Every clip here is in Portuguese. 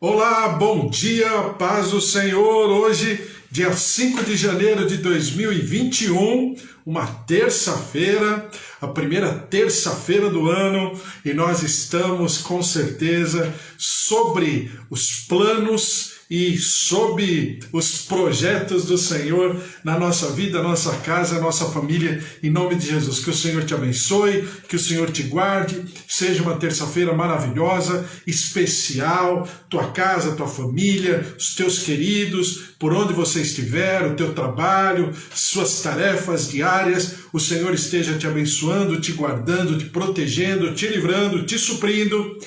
Olá, bom dia, paz do Senhor. Hoje, dia 5 de janeiro de 2021, uma terça-feira, a primeira terça-feira do ano, e nós estamos com certeza sobre os planos e sobre os projetos do Senhor na nossa vida, nossa casa, nossa família, em nome de Jesus. Que o Senhor te abençoe, que o Senhor te guarde, seja uma terça-feira maravilhosa, especial, tua casa, tua família, os teus queridos, por onde você estiver, o teu trabalho, suas tarefas diárias, o Senhor esteja te abençoando, te guardando, te protegendo, te livrando, te suprindo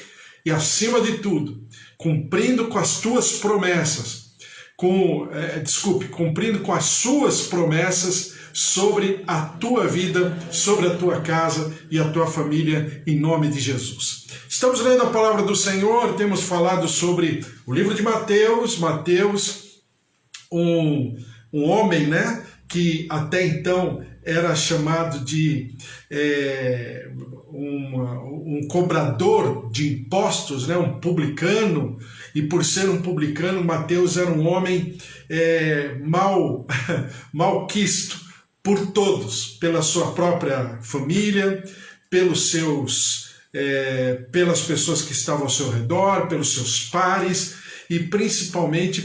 e, acima de tudo, cumprindo com as tuas promessas, cumprindo com as suas promessas sobre a tua vida, sobre a tua casa e a tua família, em nome de Jesus. Estamos lendo a palavra do Senhor, temos falado sobre o livro de Mateus, um homem, né, que até então era chamado de um cobrador de impostos, né, um publicano, e por ser um publicano, Mateus era um homem malquisto por todos, pela sua própria família, pelas pessoas que estavam ao seu redor, pelos seus pares, e principalmente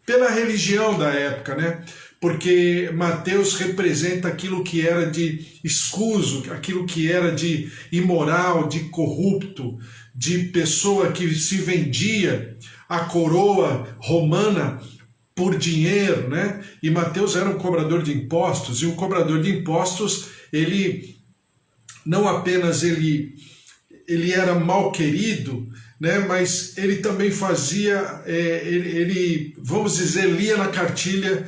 pela religião da época, né? Porque Mateus representa aquilo que era de escuso, aquilo que era de imoral, de corrupto, de pessoa que se vendia a coroa romana por dinheiro, né? E Mateus era um cobrador de impostos, e o cobrador de impostos, ele não apenas ele era mal querido, né, mas ele também fazia, vamos dizer, lia na cartilha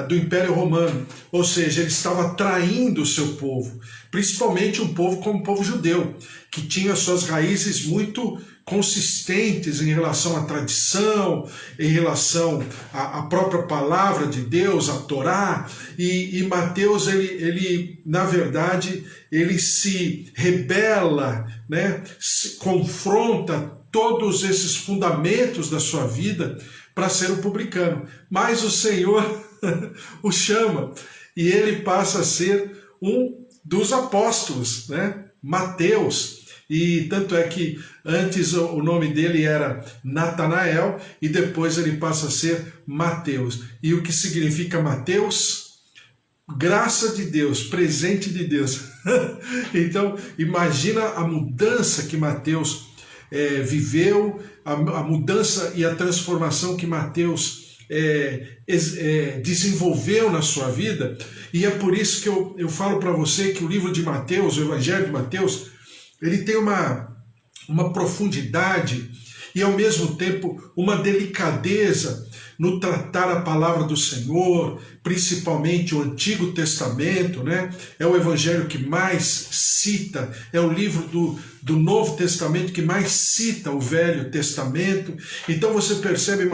do Império Romano, ou seja, ele estava traindo o seu povo, principalmente um povo como o povo judeu, que tinha suas raízes muito consistentes em relação à tradição, em relação à própria palavra de Deus, a Torá, e Mateus, ele na verdade, ele se rebela, né, se confronta todos esses fundamentos da sua vida para ser um publicano, mas o Senhor o chama, e ele passa a ser um dos apóstolos, né, Mateus. E tanto é que antes o nome dele era Natanael e depois ele passa a ser Mateus. E o que significa Mateus? Graça de Deus, presente de Deus. Então, imagina a mudança que Mateus viveu, a mudança e a transformação que Mateus desenvolveu na sua vida. E é por isso que eu falo para você que o livro de Mateus, o Evangelho de Mateus, ele tem uma profundidade e, ao mesmo tempo, uma delicadeza no tratar a palavra do Senhor, principalmente o Antigo Testamento, né? É o evangelho que mais cita, é o livro do Novo Testamento que mais cita o Velho Testamento. Então você percebe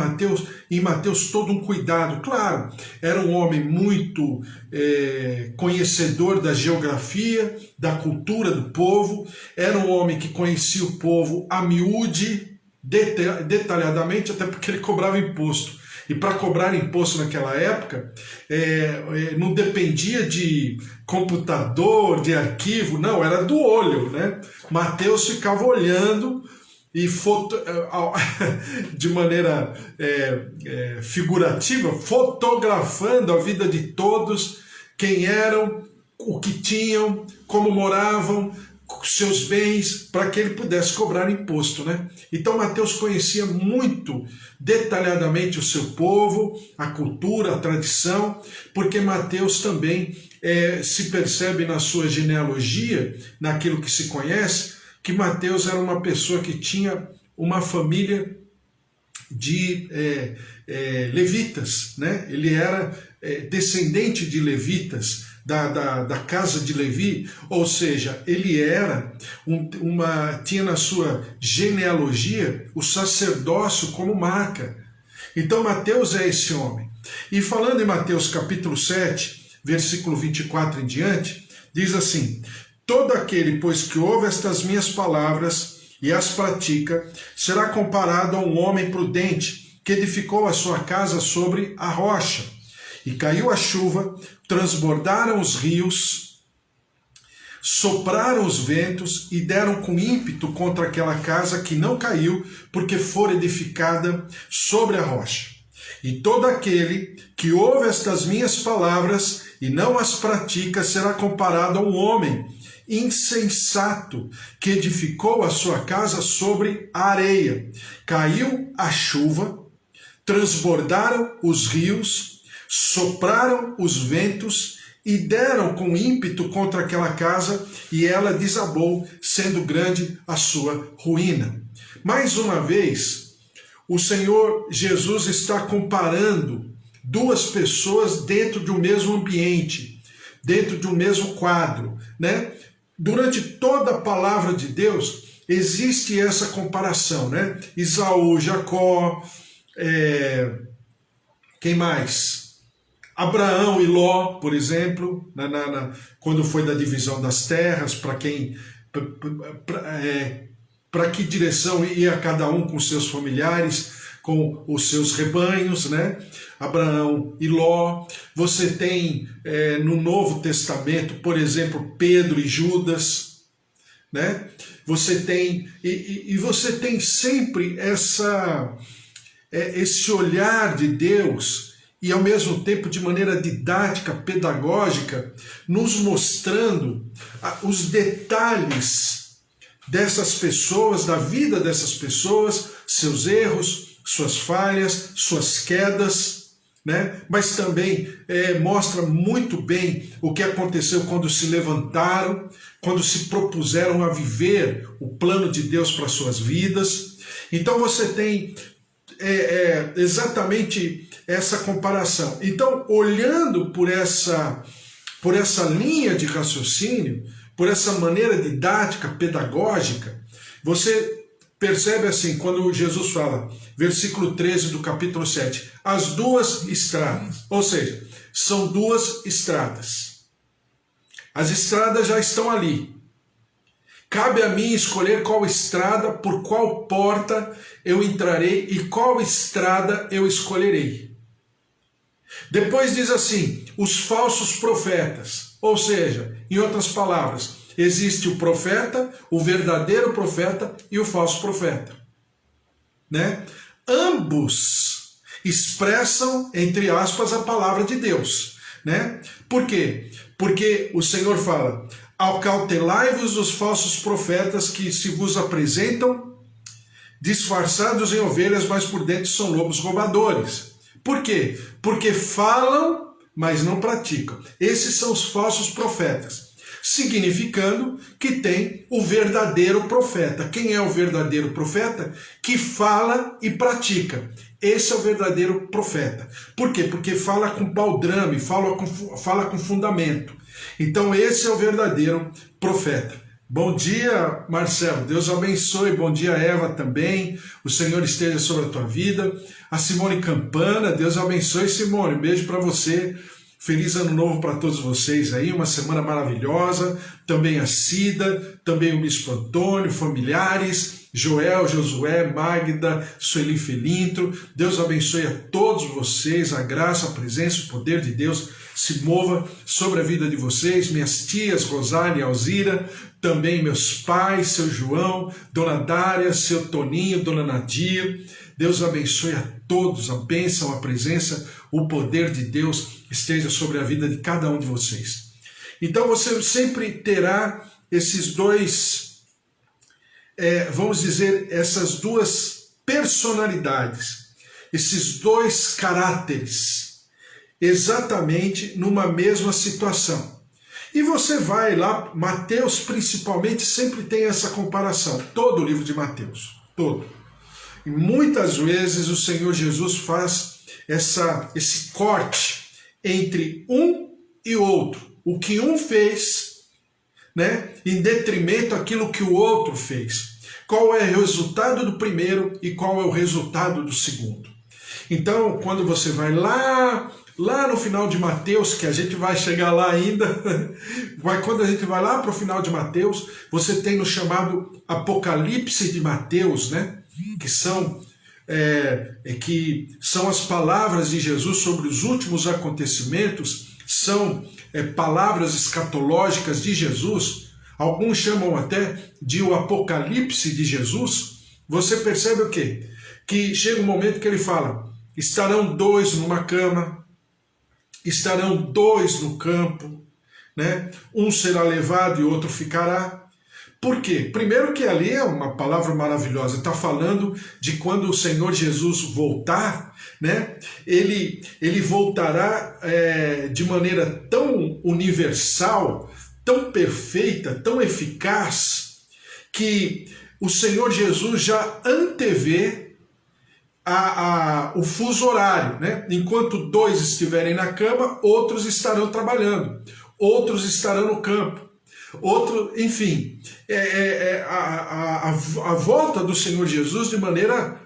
em Mateus todo um cuidado. Claro, era um homem muito conhecedor da geografia, da cultura do povo, era um homem que conhecia o povo a miúde, detalhadamente, até porque ele cobrava imposto. E para cobrar imposto naquela época, não dependia de computador, de arquivo, não, era do olho, né? Mateus ficava olhando e de maneira figurativa, fotografando a vida de todos, quem eram, o que tinham, como moravam, seus bens, para que ele pudesse cobrar imposto, né? Então Mateus conhecia muito detalhadamente o seu povo, a cultura, a tradição, porque Mateus também se percebe na sua genealogia, naquilo que se conhece, que Mateus era uma pessoa que tinha uma família de levitas, né? Ele era descendente de levitas, da casa de Levi, ou seja, ele era tinha na sua genealogia o sacerdócio como marca. Então Mateus é esse homem. E falando em Mateus capítulo 7, versículo 24 em diante, diz assim: todo aquele, pois, que ouve estas minhas palavras e as pratica, será comparado a um homem prudente que edificou a sua casa sobre a rocha. E caiu a chuva, transbordaram os rios, sopraram os ventos e deram com ímpeto contra aquela casa que não caiu, porque fora edificada sobre a rocha. E todo aquele que ouve estas minhas palavras e não as pratica será comparado a um homem insensato que edificou a sua casa sobre a areia. Caiu a chuva, transbordaram os rios, sopraram os ventos e deram com ímpeto contra aquela casa, e ela desabou, sendo grande a sua ruína. Mais uma vez, o Senhor Jesus está comparando duas pessoas dentro de um mesmo ambiente, dentro de um mesmo quadro, né? Durante toda a palavra de Deus existe essa comparação, né? Esaú, Jacó, quem mais? Abraão e Ló, por exemplo, quando foi da divisão das terras, para que direção ia cada um com seus familiares, com os seus rebanhos, né? Abraão e Ló. Você tem no Novo Testamento, por exemplo, Pedro e Judas, né? Você tem você tem sempre esse olhar de Deus, e ao mesmo tempo de maneira didática, pedagógica, nos mostrando os detalhes dessas pessoas, da vida dessas pessoas, seus erros, suas falhas, suas quedas, né? Mas também mostra muito bem o que aconteceu quando se levantaram, quando se propuseram a viver o plano de Deus para suas vidas. Então você tem exatamente essa comparação. Então, olhando por essa linha de raciocínio, por essa maneira didática, pedagógica, você percebe assim, quando Jesus fala, versículo 13 do capítulo 7, as duas estradas, ou seja, são duas estradas. As estradas já estão ali. Cabe a mim escolher qual estrada, por qual porta eu entrarei e qual estrada eu escolherei. Depois diz assim, os falsos profetas, ou seja, em outras palavras, existe o profeta, o verdadeiro profeta e o falso profeta, né? Ambos expressam, entre aspas, a palavra de Deus, né? Por quê? Porque o Senhor fala, acautelai-vos dos falsos profetas que se vos apresentam disfarçados em ovelhas, mas por dentro são lobos roubadores. Por quê? Porque falam, mas não praticam. Esses são os falsos profetas. Significando que tem o verdadeiro profeta. Quem é o verdadeiro profeta? Que fala e pratica. Esse é o verdadeiro profeta. Por quê? Porque fala com baldrame, fala com fundamento. Então esse é o verdadeiro profeta. Bom dia, Marcelo. Deus abençoe. Bom dia, Eva, também. O Senhor esteja sobre a tua vida. A Simone Campana. Deus abençoe, Simone. Um beijo para você. Feliz ano novo para todos vocês aí. Uma semana maravilhosa. Também a Cida. Também o Bispo Antônio, familiares. Joel, Josué, Magda, Sueli Felintro. Deus abençoe a todos vocês. A graça, a presença, o poder de Deus se mova sobre a vida de vocês, minhas tias, Rosália e Alzira, também meus pais, seu João, Dona Dária, seu Toninho, Dona Nadir. Deus abençoe a todos, a bênção, a presença, o poder de Deus esteja sobre a vida de cada um de vocês. Então você sempre terá esses dois, vamos dizer, essas duas personalidades, esses dois caráteres, exatamente numa mesma situação. E você vai lá, Mateus principalmente sempre tem essa comparação, todo o livro de Mateus, todo. E muitas vezes o Senhor Jesus faz esse corte entre um e outro, o que um fez, né, em detrimento daquilo que o outro fez. Qual é o resultado do primeiro e qual é o resultado do segundo. Então, quando você vai lá Lá no final de Mateus, que a gente vai chegar lá ainda, quando a gente vai lá para o final de Mateus, você tem no chamado Apocalipse de Mateus, né? Que são as palavras de Jesus sobre os últimos acontecimentos, são palavras escatológicas de Jesus. Alguns chamam até de o Apocalipse de Jesus. Você percebe o quê? Que chega um momento que ele fala: estarão dois numa cama, estarão dois no campo, né? Um será levado e outro ficará. Por quê? Primeiro que ali é uma palavra maravilhosa, está falando de quando o Senhor Jesus voltar, né? Ele voltará de maneira tão universal, tão perfeita, tão eficaz, que o Senhor Jesus já antevê o fuso horário, né? Enquanto dois estiverem na cama, outros estarão trabalhando, outros estarão no campo, enfim, a volta do Senhor Jesus de maneira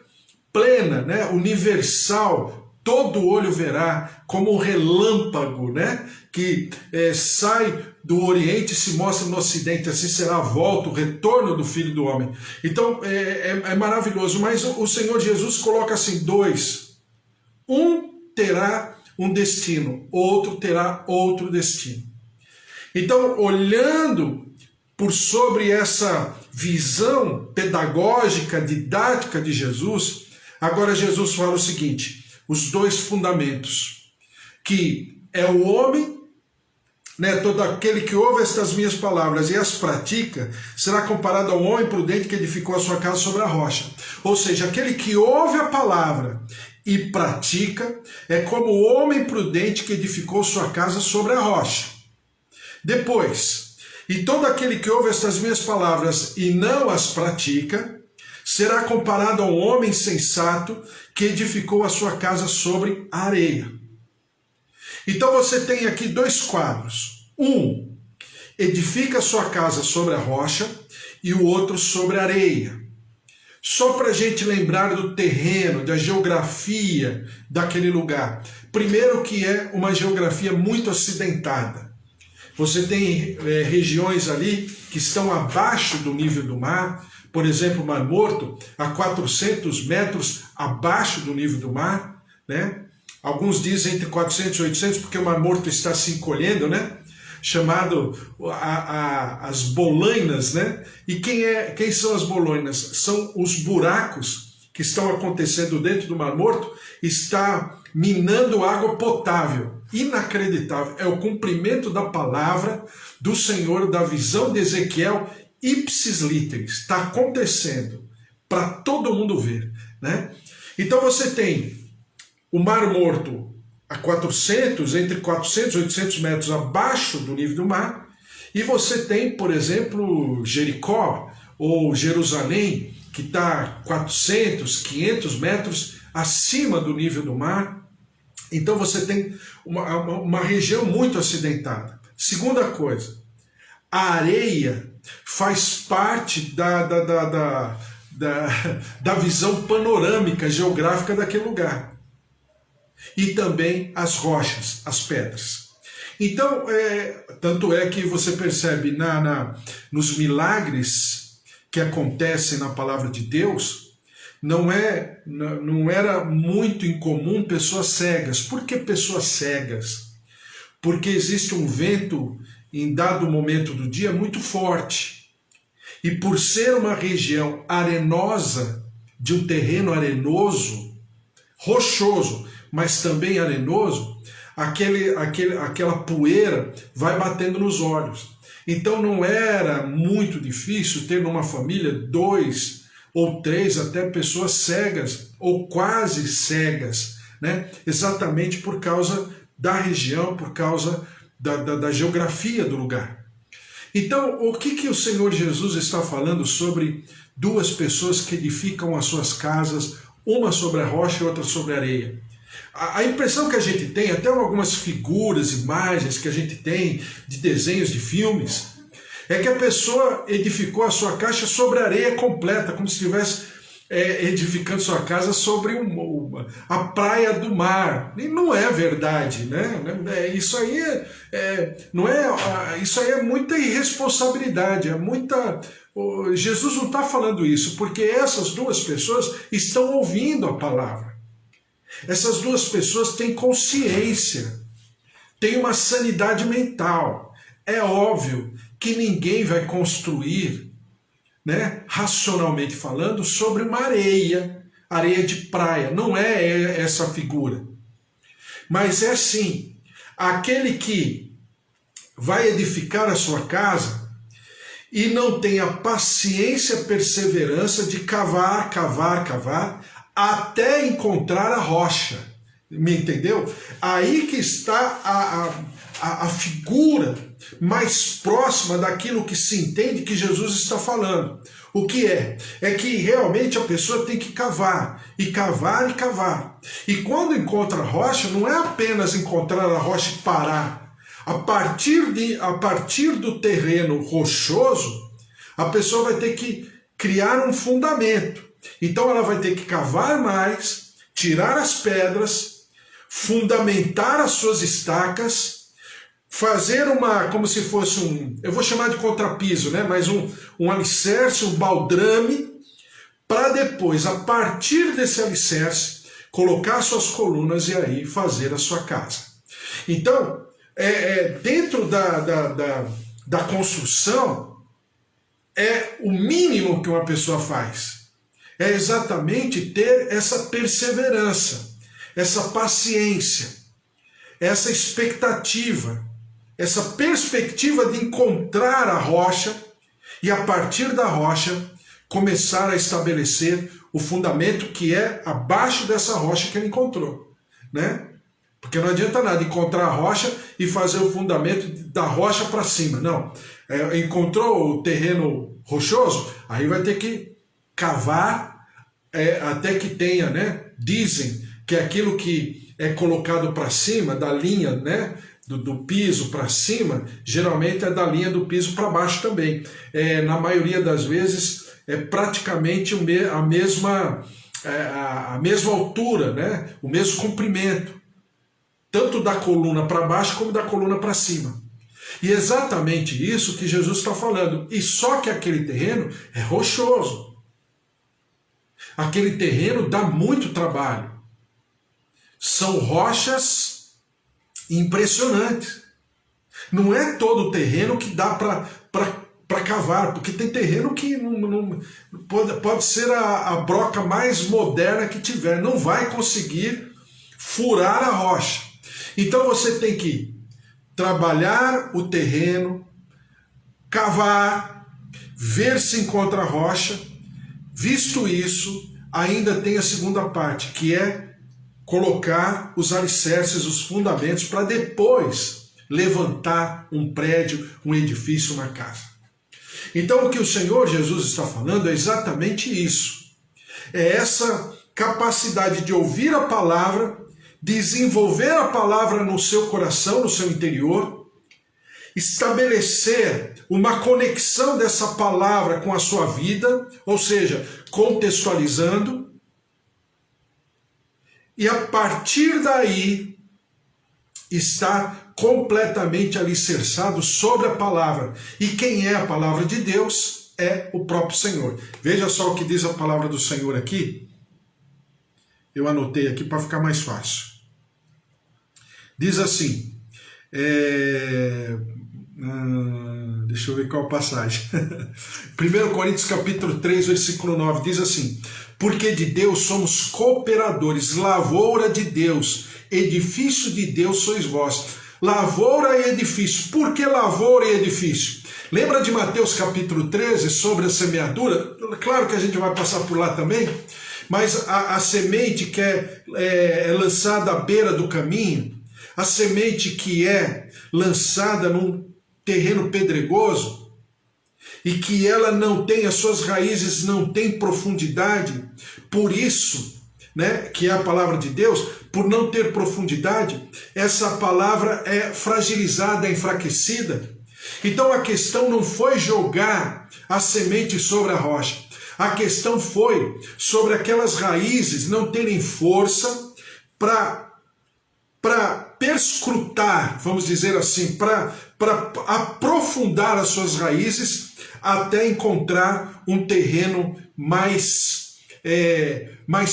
plena, né? Universal, todo olho verá, como um relâmpago, né? Que sai do Oriente e se mostra no Ocidente, assim será a volta, o retorno do Filho do Homem. Então é maravilhoso, mas o Senhor Jesus coloca assim: dois, um terá um destino, outro terá outro destino. Então, olhando por sobre essa visão pedagógica, didática de Jesus, agora Jesus fala o seguinte: os dois fundamentos, que é o homem, né, todo aquele que ouve estas minhas palavras e as pratica, será comparado ao homem prudente que edificou a sua casa sobre a rocha. Ou seja, aquele que ouve a palavra e pratica é como o homem prudente que edificou sua casa sobre a rocha. Depois, e todo aquele que ouve estas minhas palavras e não as pratica, será comparado ao homem sensato que edificou a sua casa sobre a areia. Então você tem aqui dois quadros. Um, edifica a sua casa sobre a rocha, e o outro sobre a areia. Só para a gente lembrar do terreno, da geografia daquele lugar. Primeiro que é uma geografia muito acidentada. Você tem regiões ali que estão abaixo do nível do mar, por exemplo, o Mar Morto, a 400 metros abaixo do nível do mar, né? Alguns dizem entre 400 e 800, porque o Mar Morto está se encolhendo, né? Chamado as bolainas, né? E quem são as bolainas? São os buracos que estão acontecendo dentro do Mar Morto, está minando água potável. Inacreditável. É o cumprimento da palavra do Senhor, da visão de Ezequiel, ipsis literis. Está acontecendo para todo mundo ver, né? Então você tem o Mar Morto a entre 400 e 800 metros abaixo do nível do mar, e você tem, por exemplo, Jericó ou Jerusalém, que está 400, 500 metros acima do nível do mar. Então você tem uma região muito acidentada. Segunda coisa, a areia faz parte da visão panorâmica, geográfica daquele lugar. E também as rochas, as pedras. Então, tanto é que você percebe nos milagres que acontecem na palavra de Deus, não era muito incomum pessoas cegas. Por que pessoas cegas? Porque existe um vento em dado momento do dia muito forte. E por ser uma região arenosa, de um terreno arenoso, rochoso, mas também arenoso, aquela poeira vai batendo nos olhos. Então não era muito difícil ter numa família 2 ou 3 até pessoas cegas ou quase cegas, né? Exatamente por causa da região, por causa da geografia do lugar. Então, o que o Senhor Jesus está falando sobre duas pessoas que edificam as suas casas, uma sobre a rocha e outra sobre a areia? A impressão que a gente tem, até algumas figuras, imagens que a gente tem de desenhos de filmes, é que a pessoa edificou a sua casa sobre a areia completa, como se estivesse edificando sua casa sobre a praia do mar. E não é verdade, né? Isso aí não é, isso aí é muita irresponsabilidade, é muita. Jesus não está falando isso, porque essas duas pessoas estão ouvindo a palavra. Essas duas pessoas têm consciência, têm uma sanidade mental. É óbvio que ninguém vai construir, né, racionalmente falando, sobre uma areia de praia. Não é essa figura. Mas é sim, aquele que vai edificar a sua casa e não tem a paciência e perseverança de cavar, até encontrar a rocha. Me entendeu? Aí que está a figura mais próxima daquilo que se entende que Jesus está falando. O que é? É que realmente a pessoa tem que cavar, e cavar, e cavar. E quando encontra a rocha, não é apenas encontrar a rocha e parar. A partir do terreno rochoso, a pessoa vai ter que criar um fundamento. Então ela vai ter que cavar mais, tirar as pedras, fundamentar as suas estacas, fazer como se fosse eu vou chamar de contrapiso, né? Mas um alicerce, um baldrame, para depois, a partir desse alicerce, colocar suas colunas e aí fazer a sua casa. Então, dentro da construção, é o mínimo que uma pessoa faz. É exatamente ter essa perseverança, essa paciência, essa expectativa, essa perspectiva de encontrar a rocha e, a partir da rocha, começar a estabelecer o fundamento que é abaixo dessa rocha que ele encontrou, né? Porque não adianta nada encontrar a rocha e fazer o fundamento da rocha para cima, não. Encontrou o terreno rochoso, aí vai ter que cavar até que tenha, né? Dizem que aquilo que é colocado para cima, da linha, né? Do piso para cima, geralmente é da linha do piso para baixo também. Na maioria das vezes é praticamente a mesma altura, né? O mesmo comprimento, tanto da coluna para baixo como da coluna para cima. E é exatamente isso que Jesus está falando. E só que aquele terreno é rochoso. Aquele terreno dá muito trabalho. São rochas impressionantes. Não é todo o terreno que dá para cavar, porque tem terreno que pode ser a broca mais moderna que tiver, não vai conseguir furar a rocha. Então você tem que trabalhar o terreno, cavar, ver se encontra a rocha. Visto isso, ainda tem a segunda parte, que é colocar os alicerces, os fundamentos, para depois levantar um prédio, um edifício, uma casa. Então o que o Senhor Jesus está falando é exatamente isso. É essa capacidade de ouvir a palavra, desenvolver a palavra no seu coração, no seu interior, estabelecer uma conexão dessa palavra com a sua vida, ou seja, contextualizando, e a partir daí estar completamente alicerçado sobre a palavra. E quem é a palavra de Deus é o próprio Senhor. Veja só o que diz a palavra do Senhor aqui. Eu anotei aqui para ficar mais fácil. Diz assim, deixa eu ver qual passagem. 1 Coríntios capítulo 3, versículo 9, diz assim: porque de Deus somos cooperadores, lavoura de Deus, edifício de Deus sois vós. Lavoura e edifício. Por que lavoura e edifício? Lembra de Mateus capítulo 13 sobre a semeadura? Claro que a gente vai passar por lá também, mas a semente que é lançada à beira do caminho, a semente que é lançada num terreno pedregoso e que ela não tem, as suas raízes não têm profundidade, por isso, né, que é a palavra de Deus, por não ter profundidade, essa palavra é fragilizada, é enfraquecida. Então a questão não foi jogar a semente sobre a rocha. A questão foi sobre aquelas raízes não terem força para perscrutar, vamos dizer assim, para aprofundar as suas raízes até encontrar um terreno mais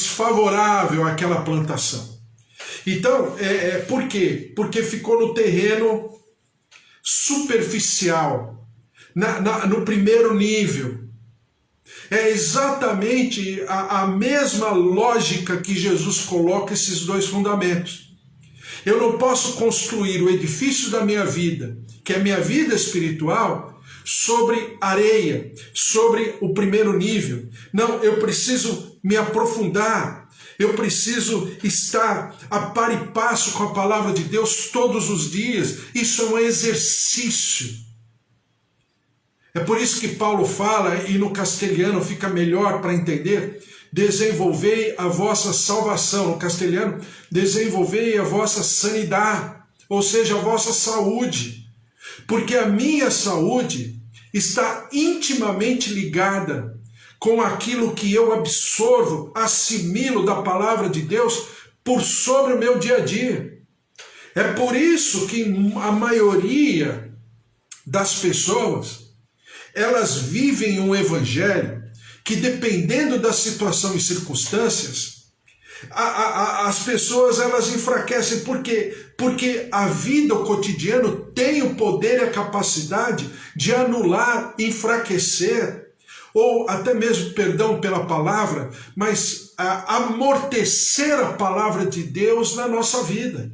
favorável àquela plantação. Então, por quê? Porque ficou no terreno superficial, no primeiro nível. É exatamente a mesma lógica que Jesus coloca esses dois fundamentos. Eu não posso construir o edifício da minha vida, que é a minha vida espiritual, sobre areia, sobre o primeiro nível. Não, eu preciso me aprofundar. Eu preciso estar a par e passo com a palavra de Deus todos os dias. Isso é um exercício. É por isso que Paulo fala, e no castelhano fica melhor para entender, desenvolvei a vossa salvação. No castelhano, desenvolvei a vossa sanidade, ou seja, a vossa saúde. Porque a minha saúde está intimamente ligada com aquilo que eu absorvo, assimilo da palavra de Deus por sobre o meu dia a dia. É por isso que a maioria das pessoas, elas vivem um evangelho que, dependendo da situação e circunstâncias, as pessoas elas enfraquecem. Por quê? Porque a vida, o cotidiano, tem o poder e a capacidade de anular, enfraquecer, ou até mesmo, perdão pela palavra, mas amortecer a palavra de Deus na nossa vida.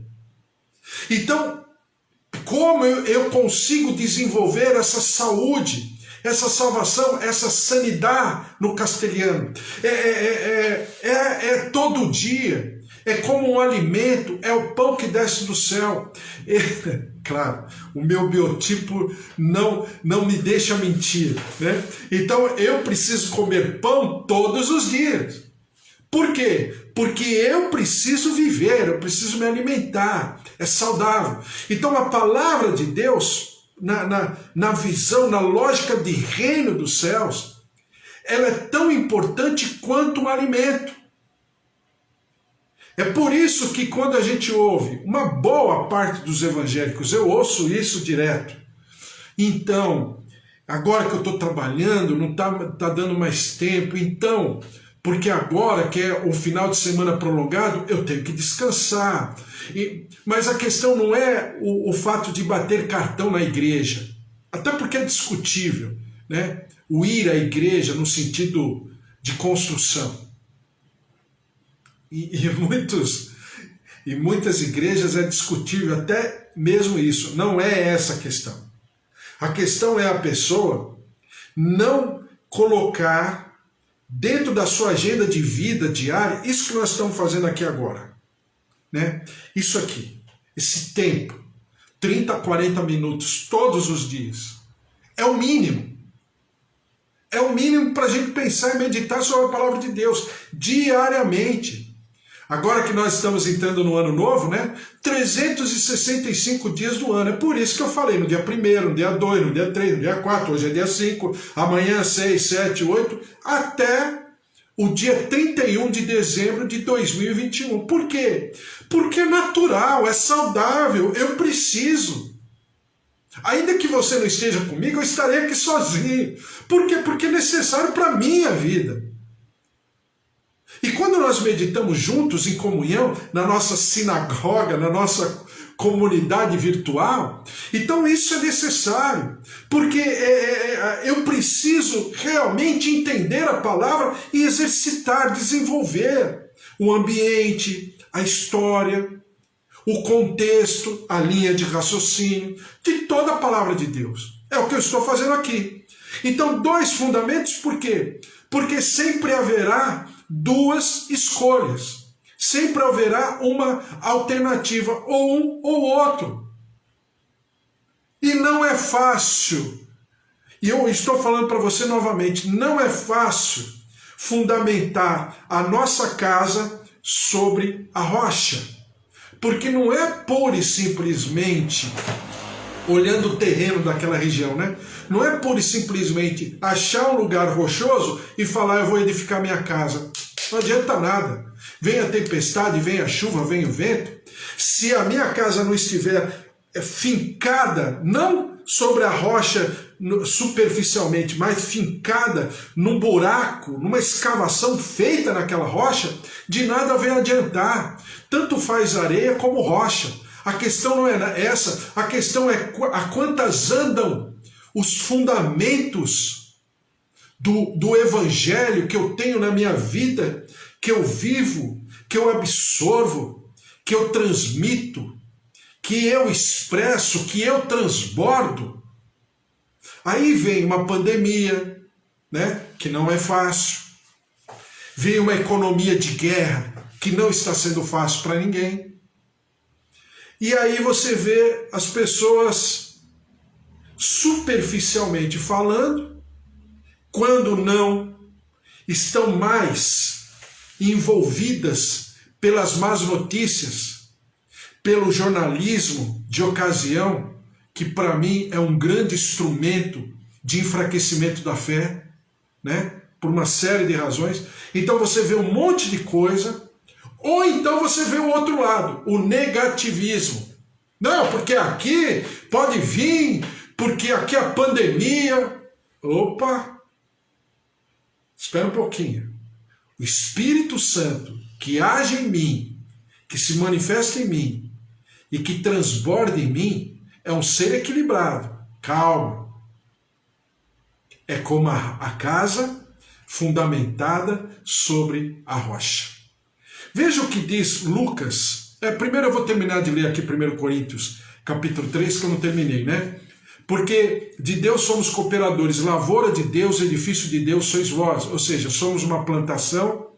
Então, como eu consigo desenvolver essa saúde, essa salvação, essa sanidade no castelhano? É todo dia, é como um alimento, é o pão que desce do céu. Claro, o meu biotipo não me deixa mentir, né? Então eu preciso comer pão todos os dias. Por quê? Porque eu preciso viver, eu preciso me alimentar, é saudável. Então a palavra de Deus, na visão, na lógica de reino dos céus, ela é tão importante quanto um alimento. É por isso que quando a gente ouve uma boa parte dos evangélicos, eu ouço isso direto. Então, agora que eu estou trabalhando, não tá dando mais tempo, então, porque agora que é o final de semana prolongado, eu tenho que descansar. Mas a questão não é o fato de bater cartão na igreja, até porque é discutível, né? O ir à igreja no sentido de construção. E muitas igrejas é discutível até mesmo isso. Não é essa a questão. A questão é a pessoa não colocar dentro da sua agenda de vida diária isso que nós estamos fazendo aqui agora, né? Isso aqui, esse tempo, 30 a 40 minutos todos os dias, é o mínimo. É o mínimo para a gente pensar e meditar sobre a palavra de Deus diariamente. Agora que nós estamos entrando no ano novo, né? 365 dias do ano. É por isso que eu falei no dia 1º, no dia 2, no dia 3, no dia 4, hoje é dia 5, amanhã 6, 7, 8, até o dia 31 de dezembro de 2021. Por quê? Porque é natural, é saudável, eu preciso. Ainda que você não esteja comigo, eu estarei aqui sozinho. Por quê? Porque é necessário para a minha vida. E quando nós meditamos juntos em comunhão, na nossa sinagoga, na nossa comunidade virtual, então isso é necessário, porque eu preciso realmente entender a palavra e exercitar, desenvolver o ambiente, a história, o contexto, a linha de raciocínio de toda a palavra de Deus. É o que eu estou fazendo aqui. Então, 2 fundamentos, por quê? Porque sempre haverá 2 escolhas. Sempre haverá uma alternativa, ou um ou outro. E não é fácil. E eu estou falando para você novamente, não é fácil fundamentar a nossa casa sobre a rocha. Porque não é pura e simplesmente olhando o terreno daquela região, né? Não é pura e simplesmente achar um lugar rochoso e falar, eu vou edificar minha casa. Não adianta nada. Vem a tempestade, vem a chuva, vem o vento. Se a minha casa não estiver fincada, não sobre a rocha superficialmente, mas fincada num buraco, numa escavação feita naquela rocha, de nada vai adiantar. Tanto faz areia como rocha. A questão não é essa, a questão é a quantas andam os fundamentos do evangelho que eu tenho na minha vida, que eu vivo, que eu absorvo, que eu transmito, que eu expresso, que eu transbordo. Aí vem uma pandemia, né, que não é fácil. Vem uma economia de guerra, que não está sendo fácil para ninguém. E aí você vê as pessoas superficialmente falando, quando não estão mais envolvidas pelas más notícias, pelo jornalismo de ocasião, que para mim é um grande instrumento de enfraquecimento da fé, né? Por uma série de razões. Então você vê um monte de coisa, ou então você vê o outro lado, o negativismo. Não, porque aqui pode vir, porque aqui a pandemia... Opa! Espera um pouquinho. O Espírito Santo que age em mim, que se manifesta em mim e que transborda em mim, é um ser equilibrado. Calma. É como a casa fundamentada sobre a rocha. Veja o que diz Lucas. Primeiro eu vou terminar de ler aqui 1 Coríntios, capítulo 3, que eu não terminei, né? Porque de Deus somos cooperadores, lavoura de Deus, edifício de Deus sois vós. Ou seja, somos uma plantação,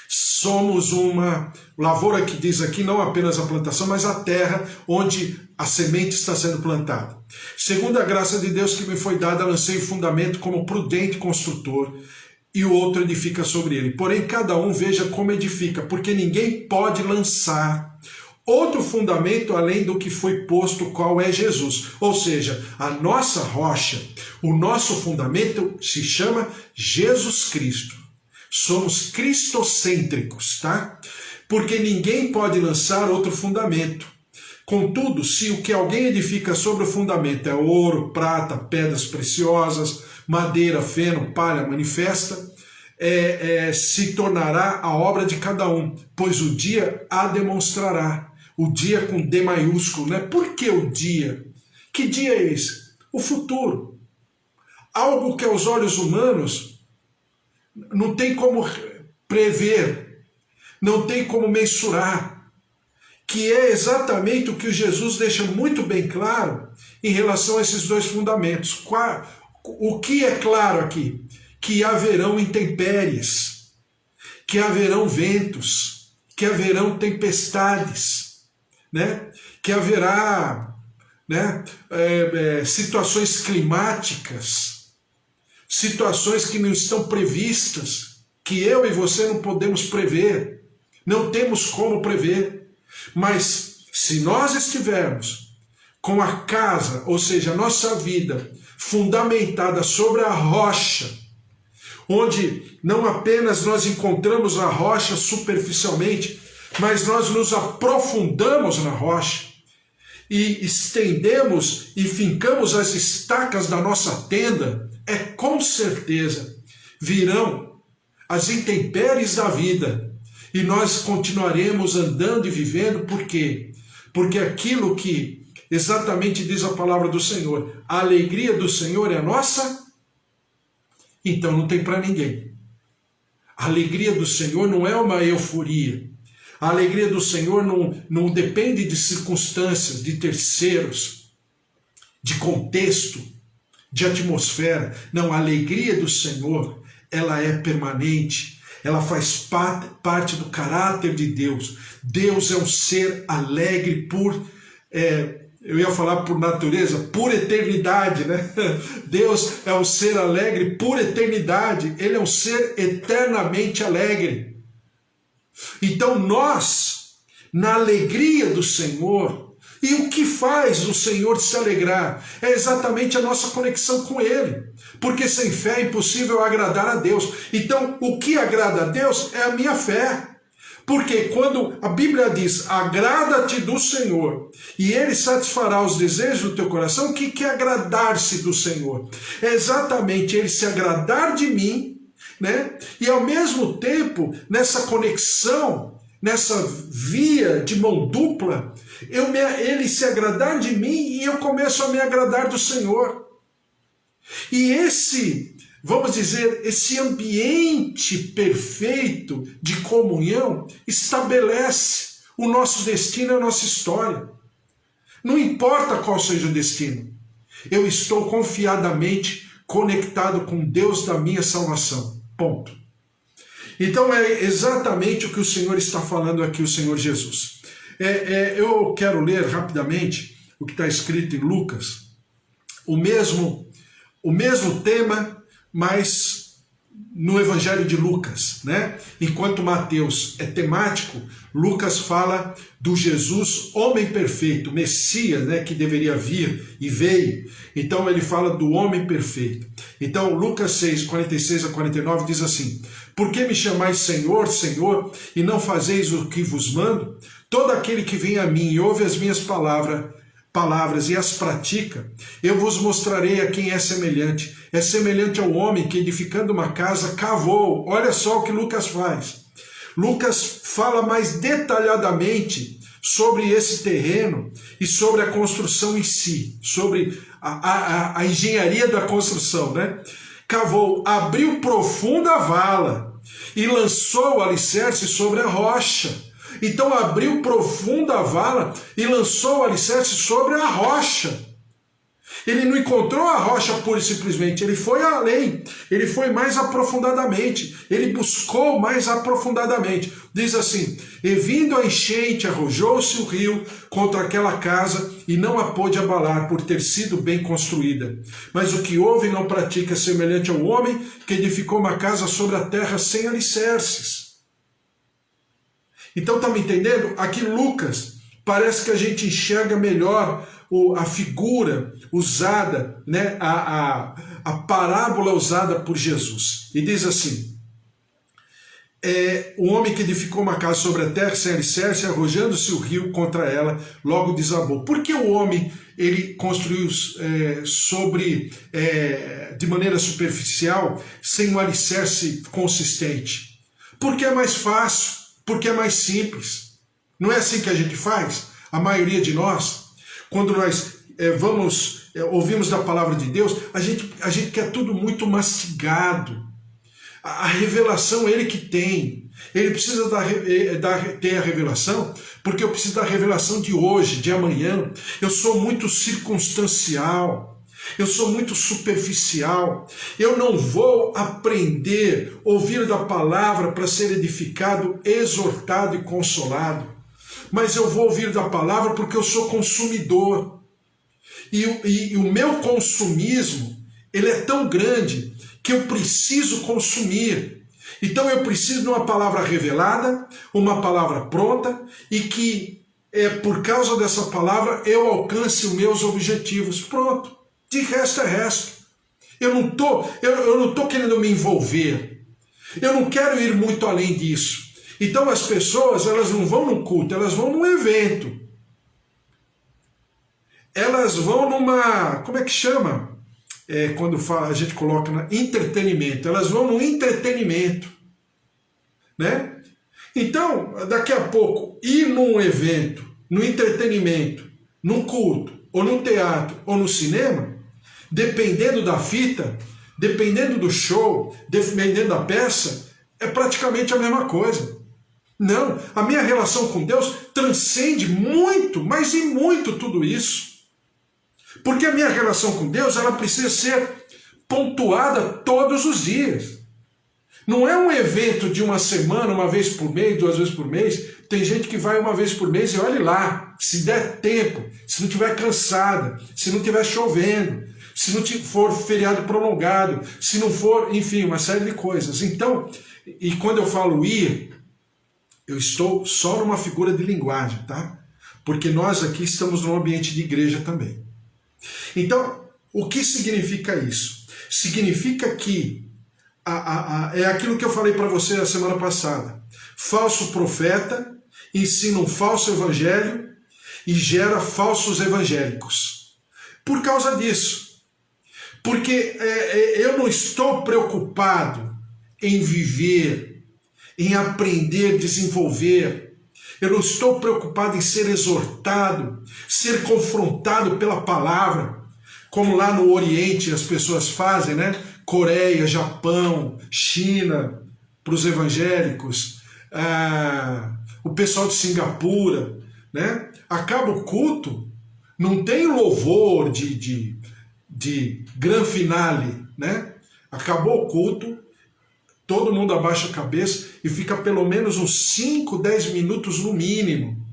somos uma lavoura, que diz aqui não apenas a plantação, mas a terra onde a semente está sendo plantada. Segundo a graça de Deus que me foi dada, lancei o fundamento como prudente construtor, e o outro edifica sobre ele. Porém, cada um veja como edifica, porque ninguém pode lançar outro fundamento além do que foi posto, qual é Jesus. Ou seja, a nossa rocha, o nosso fundamento se chama Jesus Cristo. Somos cristocêntricos, tá? Porque ninguém pode lançar outro fundamento. Contudo, se o que alguém edifica sobre o fundamento é ouro, prata, pedras preciosas, madeira, feno, palha, manifesta, se tornará a obra de cada um, pois o dia a demonstrará. O dia com D maiúsculo, né? Por que o dia? Que dia é esse? O futuro. Algo que aos olhos humanos não tem como prever, não tem como mensurar, que é exatamente o que Jesus deixa muito bem claro em relação a esses dois fundamentos. O que é claro aqui? Que haverão intempéries, que haverão ventos, que haverão tempestades, né? Que haverá, né, situações climáticas, situações que não estão previstas, que eu e você não podemos prever, não temos como prever. Mas se nós estivermos com a casa, ou seja, a nossa vida, fundamentada sobre a rocha, onde não apenas nós encontramos a rocha superficialmente, mas nós nos aprofundamos na rocha e estendemos e fincamos as estacas da nossa tenda, com certeza virão as intempéries da vida e nós continuaremos andando e vivendo. Por quê? Porque aquilo que exatamente diz a palavra do Senhor, a alegria do Senhor é a nossa, então não tem para ninguém. A alegria do Senhor não é uma euforia. A alegria do Senhor não depende de circunstâncias, de terceiros, de contexto, de atmosfera. Não, a alegria do Senhor, ela é permanente, ela faz parte do caráter de Deus. Deus é um ser alegre por, eu ia falar por natureza, por eternidade, né? Deus é um ser alegre por eternidade, ele é um ser eternamente alegre. Então nós, na alegria do Senhor, E o que faz o Senhor se alegrar? É exatamente a nossa conexão com Ele. Porque sem fé é impossível agradar a Deus. Então, o que agrada a Deus é a minha fé. Porque quando a Bíblia diz, agrada-te do Senhor, e Ele satisfará os desejos do teu coração, o que é agradar-se do Senhor? É exatamente Ele se agradar de mim, né? E ao mesmo tempo, nessa conexão, nessa via de mão dupla, Ele se agradar de mim e eu começo a me agradar do Senhor. E vamos dizer, esse ambiente perfeito de comunhão estabelece o nosso destino, a nossa história. Não importa qual seja o destino, eu estou confiadamente conectado com Deus da minha salvação. Ponto. Então é exatamente o que o Senhor está falando aqui, o Senhor Jesus. Eu quero ler rapidamente o que está escrito em Lucas, o mesmo tema, mas no Evangelho de Lucas, né? Enquanto Mateus é temático, Lucas fala do Jesus, homem perfeito, Messias, né? Que deveria vir e veio. Então ele fala do homem perfeito. Então Lucas 6, 46 a 49 diz assim: por que me chamais Senhor, Senhor, e não fazeis o que vos mando? Todo aquele que vem a mim e ouve as minhas palavras e as pratica, eu vos mostrarei a quem é semelhante. É semelhante ao homem que, edificando uma casa, cavou. Olha só o que Lucas faz. Lucas fala mais detalhadamente sobre esse terreno e sobre a construção em si, sobre a engenharia da construção, né? Cavou, abriu profunda vala e lançou o alicerce sobre a rocha. Então abriu profunda vala e lançou o alicerce sobre a rocha. Ele não encontrou a rocha pura e simplesmente, ele foi além, ele foi mais aprofundadamente, ele buscou mais aprofundadamente. Diz assim: e vindo a enchente, arrojou-se o rio contra aquela casa e não a pôde abalar, por ter sido bem construída. Mas o que ouve e não pratica é semelhante ao homem que edificou uma casa sobre a terra sem alicerces. Então, está me entendendo? Aqui Lucas, parece que a gente enxerga melhor a figura usada, né? a parábola usada por Jesus. E diz assim: o homem que edificou uma casa sobre a terra sem alicerce, arrojando-se o rio contra ela, logo desabou. Por que o homem ele construiu de maneira superficial, sem um alicerce consistente? Porque é mais fácil. Porque é mais simples. Não é assim que a gente faz? A maioria de nós, quando nós ouvimos da palavra de Deus, a gente quer tudo muito mastigado. A revelação ele que tem. Ele precisa ter a revelação, porque eu preciso da revelação de hoje, de amanhã. Eu sou muito circunstancial. Eu sou muito superficial, eu não vou aprender, ouvir da palavra para ser edificado, exortado e consolado, mas eu vou ouvir da palavra porque eu sou consumidor, e o meu consumismo, ele é tão grande que eu preciso consumir. Então eu preciso de uma palavra revelada, uma palavra pronta, e que por causa dessa palavra eu alcance os meus objetivos. Pronto. De resto é resto. Eu não tô querendo me envolver. Eu não quero ir muito além disso. Então as pessoas, elas não vão num culto, elas vão num evento. Elas vão numa, como é que chama? Quando a gente coloca entretenimento. Elas vão no entretenimento, né? Então, daqui a pouco, ir num evento, no entretenimento, num culto, ou no teatro, ou no cinema, dependendo da fita, dependendo do show, dependendo da peça, é praticamente a mesma coisa. Não, a minha relação com Deus transcende muito, mas e muito tudo isso. Porque a minha relação com Deus, ela precisa ser pontuada todos os dias. Não é um evento de uma semana, uma vez por mês, 2 vezes por mês. Tem gente que vai uma vez por mês e olhe lá, se der tempo, se não estiver cansada, se não estiver chovendo, se não for feriado prolongado, se não for, enfim, uma série de coisas. Então, e quando eu falo ir, eu estou só numa figura de linguagem, tá? porque nós aqui estamos num ambiente de igreja também. Então, o que significa isso? Significa que é aquilo que eu falei para você na semana passada. Falso profeta ensina um falso evangelho e gera falsos evangélicos. Por causa disso. Porque eu não estou preocupado em viver, em aprender, desenvolver. Eu não estou preocupado em ser exortado, ser confrontado pela palavra, como lá no Oriente as pessoas fazem, né? Coreia, Japão, China, para os evangélicos, o pessoal de Singapura, né? Acaba o culto, não tem louvor de gran finale, né? Acabou o culto, todo mundo abaixa a cabeça e fica pelo menos uns 5, 10 minutos no mínimo,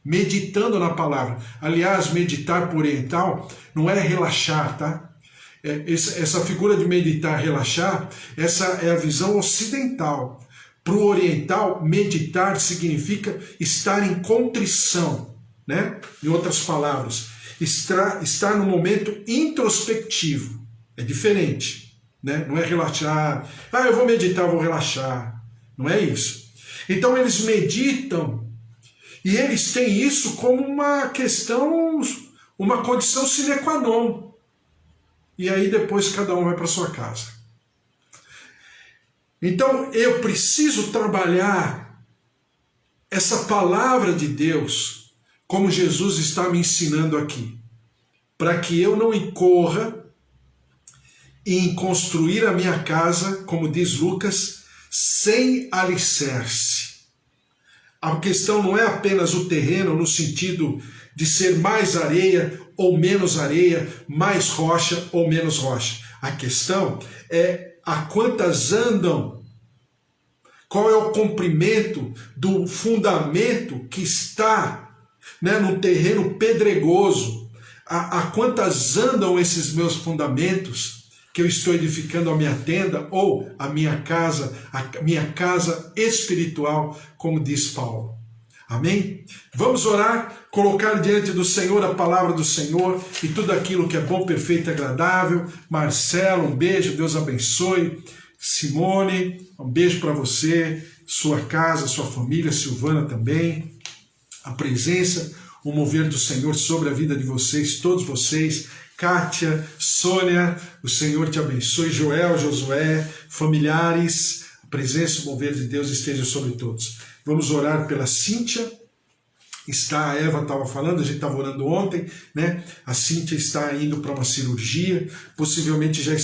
meditando na palavra. Aliás, meditar por oriental não é relaxar, tá? Essa figura de meditar, relaxar, essa é a visão ocidental. Para o oriental, meditar significa estar em contrição, né? Em outras palavras, estar no momento introspectivo. É diferente, né? Não é relaxar. Eu vou meditar, vou relaxar. Não é isso. Então eles meditam e eles têm isso como uma questão, uma condição sine qua non. E aí depois cada um vai para sua casa. Então eu preciso trabalhar essa palavra de Deus, como Jesus está me ensinando aqui, para que eu não incorra em construir a minha casa, como diz Lucas, sem alicerce. A questão não é apenas o terreno no sentido de ser mais areia ou menos areia, mais rocha ou menos rocha. A questão é a quantas andam, qual é o comprimento do fundamento que está, né, no terreno pedregoso, a quantas andam esses meus fundamentos que eu estou edificando a minha tenda ou a minha casa espiritual, como diz Paulo. Amém? Vamos orar, colocar diante do Senhor a palavra do Senhor e tudo aquilo que é bom, perfeito e agradável. Marcelo, um beijo, Deus abençoe. Simone, um beijo para você, sua casa, sua família, Silvana também. A presença, o mover do Senhor sobre a vida de vocês, todos vocês. Kátia, Sônia, o Senhor te abençoe. Joel, Josué, familiares, a presença e o mover de Deus esteja sobre todos. Vamos orar pela Cíntia. A Eva estava falando, a gente estava orando ontem, né? A Cíntia está indo para uma cirurgia, possivelmente já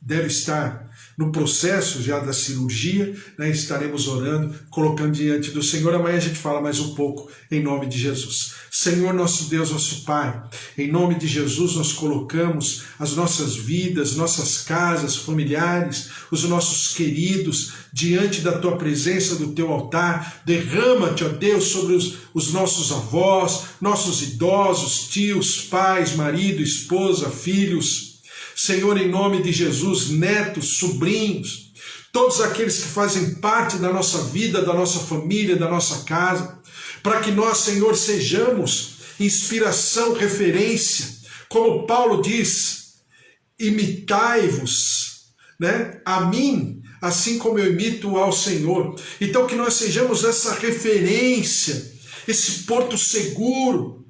deve estar no processo já da cirurgia, né? Estaremos orando, colocando diante do Senhor. Amanhã a gente fala mais um pouco, em nome de Jesus. Senhor, nosso Deus, nosso Pai, em nome de Jesus nós colocamos as nossas vidas, nossas casas, familiares, os nossos queridos, diante da Tua presença, do Teu altar. Derrama-te, ó Deus, sobre os nossos avós, nossos idosos, tios, pais, marido, esposa, filhos. Senhor, em nome de Jesus, netos, sobrinhos, todos aqueles que fazem parte da nossa vida, da nossa família, da nossa casa, para que nós, Senhor, sejamos inspiração, referência, como Paulo diz, imitai-vos, né, a mim, assim como eu imito ao Senhor. Então que nós sejamos essa referência, esse porto seguro,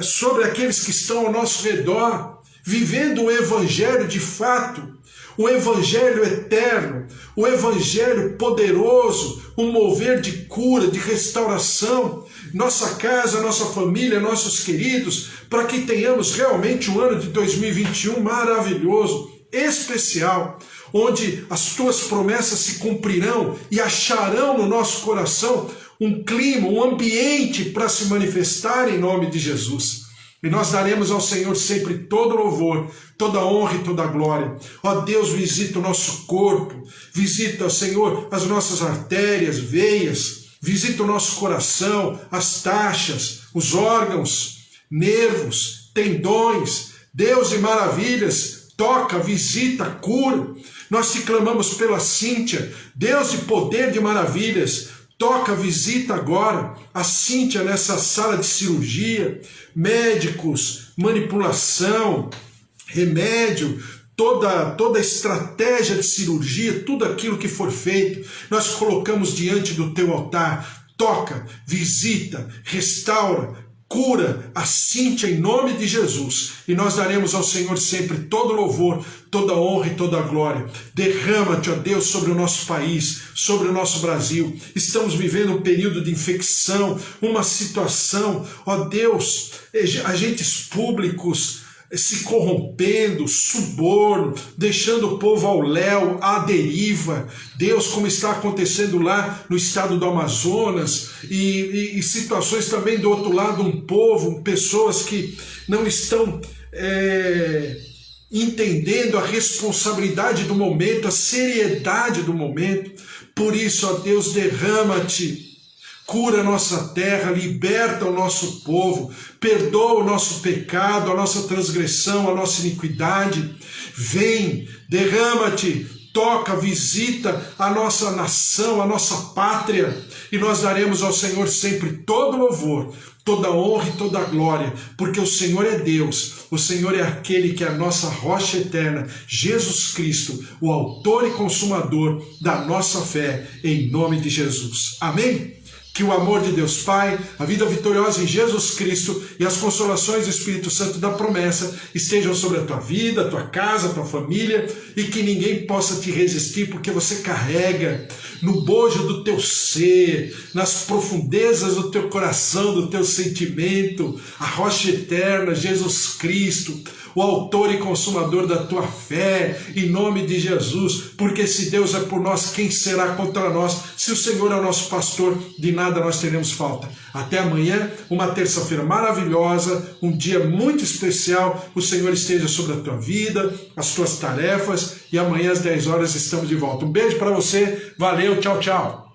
sobre aqueles que estão ao nosso redor, vivendo o Evangelho de fato, o Evangelho eterno, o Evangelho poderoso, um mover de cura, de restauração, nossa casa, nossa família, nossos queridos, para que tenhamos realmente um ano de 2021 maravilhoso, especial, onde as Tuas promessas se cumprirão e acharão no nosso coração um clima, um ambiente para se manifestar em nome de Jesus. E nós daremos ao Senhor sempre todo louvor, toda honra e toda glória. Ó Deus, visita o nosso corpo, visita, Senhor, as nossas artérias, veias, visita o nosso coração, as taxas, os órgãos, nervos, tendões. Deus de maravilhas, toca, visita, cura. Nós te clamamos pela Cíntia, Deus de poder, de maravilhas. Toca, visita agora a Cíntia nessa sala de cirurgia, médicos, manipulação, remédio, toda a estratégia de cirurgia, tudo aquilo que for feito, nós colocamos diante do teu altar. Toca, visita, restaura, cura a Cíntia em nome de Jesus, e nós daremos ao Senhor sempre todo louvor, toda honra e toda glória. Derrama-te, ó Deus, sobre o nosso país, sobre o nosso Brasil. Estamos vivendo um período de infecção, uma situação, ó Deus, agentes públicos se corrompendo, suborno, deixando o povo ao léu, à deriva. Deus, como está acontecendo lá no estado do Amazonas, e situações também do outro lado, um povo, pessoas que não estão entendendo a responsabilidade do momento, a seriedade do momento. Por isso, ó Deus, derrama-te. Cura a nossa terra, liberta o nosso povo, perdoa o nosso pecado, a nossa transgressão, a nossa iniquidade. Vem, derrama-te, toca, visita a nossa nação, a nossa pátria, e nós daremos ao Senhor sempre todo louvor, toda honra e toda glória, porque o Senhor é Deus, o Senhor é aquele que é a nossa rocha eterna, Jesus Cristo, o autor e consumador da nossa fé, em nome de Jesus. Amém? Que o amor de Deus Pai, a vida vitoriosa em Jesus Cristo e as consolações do Espírito Santo da promessa estejam sobre a tua vida, a tua casa, a tua família, e que ninguém possa te resistir, porque você carrega no bojo do teu ser, nas profundezas do teu coração, do teu sentimento, a rocha eterna, Jesus Cristo, o autor e consumador da tua fé, em nome de Jesus, porque se Deus é por nós, quem será contra nós? Se o Senhor é o nosso pastor, de nada nós teremos falta. Até amanhã, uma terça-feira maravilhosa, um dia muito especial. O Senhor esteja sobre a tua vida, as tuas tarefas, e amanhã às 10 horas estamos de volta. Um beijo para você, valeu, tchau, tchau.